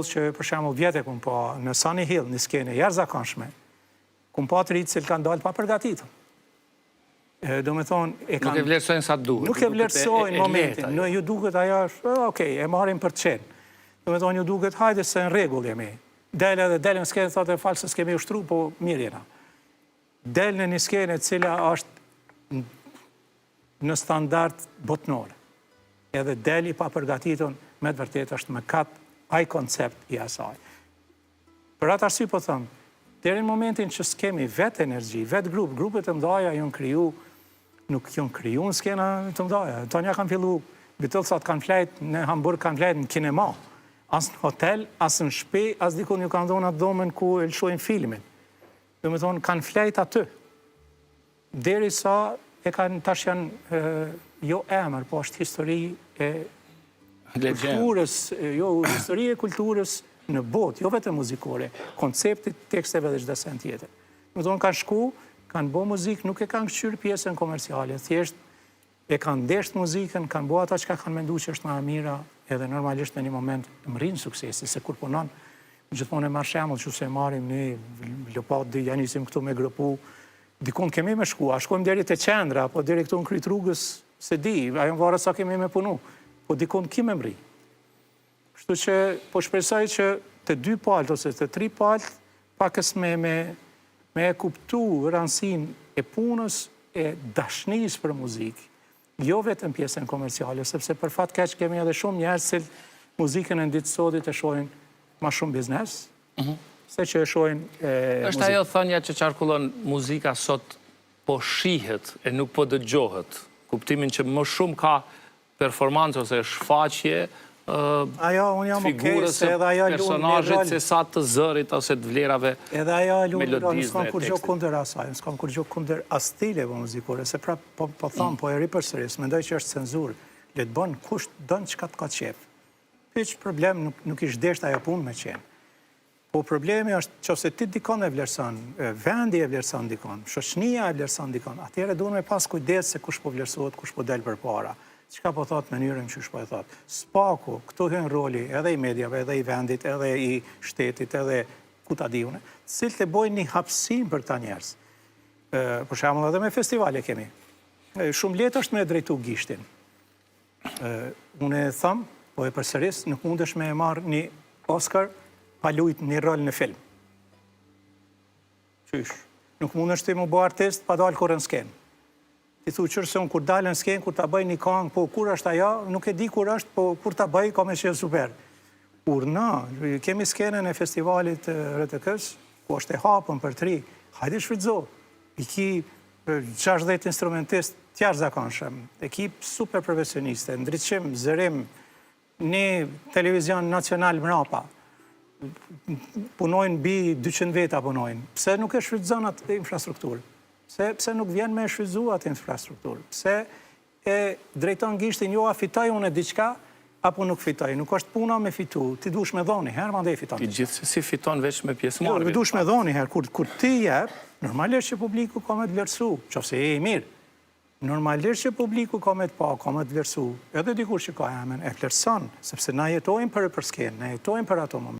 që për shembull vjetë kum pa në Sunny Hill, në skenë jashtëzakonshme, kum pa të ritë që kanë dalë pa përgatitur. Do me thonë... Nuk e vlerësojnë sa duhet. Nuk e vlerësojnë momentin. Në ju duket ajo është, okej, e marim për të qenë. Do me thonë ju duket, hajde se në regull jemi. Dele dhe dele në skenë, thotë e falë se s'kemi ushtru, po mirë jena. Dele në një skenë cila është në standard botnore. Edhe deli pa përgatitur, me të vërtet është me katë aj koncept i asaj. Për atë arsye po thëmë, deri në momentin që s'kemi vetë energji, vetë grupet të mdaja janë kriju, nuk janë kriju në skena të mdaja. Tonja kanë fillu, bitëllësat kanë flejt, në Hamburg kanë flejt në kinema, as në hotel, as në shpi, as dikun ju kanë dhonë atë domen ku e lëshojnë filmin. Dhe me thonë, kanë flejt aty. Deri sa e kanë tash janë jo emër, po është histori e kulturës, jo, histori e kulturës në botë, jo vetë muzikore, konceptit, teksteve dhe çdo sen tjetër. Me thonë, kanë shku, kanë bo muzikë, nuk e kanë këqyrë pjesën komerciale, thjesht e kanë ndesht muzikën, kanë bo ata që kanë mendu që është më e mira, edhe normalisht në një moment më rinë suksesi, se kur punon, gjithmonë e marrë shemull që se marim një lopat dhe janisim këtu me grupu, dikun kemi me shku, a shkojmë deri të qendra, po deri këtu në kryt rrugës, se di, ajo në varë sa kemi me punu, po dikun kime mri. Kështu që, po shpresoj që të 2 palët ose të 3 palët, pakës me e kuptu rëndësin e punës e dashnis për muzikë, jo vetëm pjesën komerciale, sepse për fat keq kemi edhe shumë njerëz që muzikën e ditë sotit e shohin ma shumë biznes, se që e shohin muzikë. Është ajo thënia që qarkullon muzika sot po shihet e nuk po dëgjohet, kuptimin që më shumë ka performancë ose shfaqje figurës e personazhit se sa të zërit ose të vlerave melodisë. Edhe ajo lunë, s'kam kur gjo kunder asaj, s'kam kur gjo kunder as stileve muzikore, se pra po thamë, po e ri përsëris, mendoj që është cenzurë, le të bënë kusht dënë që ka të ka qef. Pyq problem nuk ish desht ajo punë me qenë. Po problemi është që ose ti dikon e vlerëson, vendi e vlerëson dikon, shoqënia e vlerëson dikon, atjere duhen me pas kujdes se kush po vlerësohet, kush po del për para. Qka po thot mënyrën që shpo e thot. Spaku, këtu hën roli edhe i mediave, edhe i vendit, edhe i shtetit, edhe ku ta diune, cilë të bojnë një hapsim për ta njerës. Për shembull edhe me festivale kemi. Shumë letë është me drejtu gishtin. Unë e thëmë, po e përsëris, nuk mundesh me e marrë një Oscar pa lujt një rol në film. Qysh? Nuk mundesh të mu bo artist pa dalë kur në skenë. Ti thu qërëse unë kur dalë në skenë, kur ta bëj një kongë, po kur është ajo, nuk e di kur është, po kur ta bëj, ka me qenë super. Kur na, kemi skenën e festivalit RTK-s, ku është e hapën për 3, hajde shfrytëzo. I ki 60 instrumentist tjarë zakonshëm, ekip super profesioniste, ndryqim, zërim, një televizion nacional mrapa, punojnë bi 200 veta punojnë. Pse nuk e shfrytëzon atë infrastrukturë? Pse nuk vjen me shfrytëzu atë infrastrukturë? Pse e drejton gishtin jo a fitoj unë e diqka, apo nuk fitoj? Nuk është puna me fitu, ti dush me dhoni herë, ma ndaj fiton. Ti gjithë si fiton veç me pjesë marrë. Jo, dush me dhoni herë, kur ti jep, normalisht që publiku ka me të vlerësu, qofse e mirë. Normalisht që publiku ka me të pa, ka me të vlerësu, edhe dikur që ka emen, e vlerëson, sepse na jetojmë për skenë, na jetojmë për ato moment.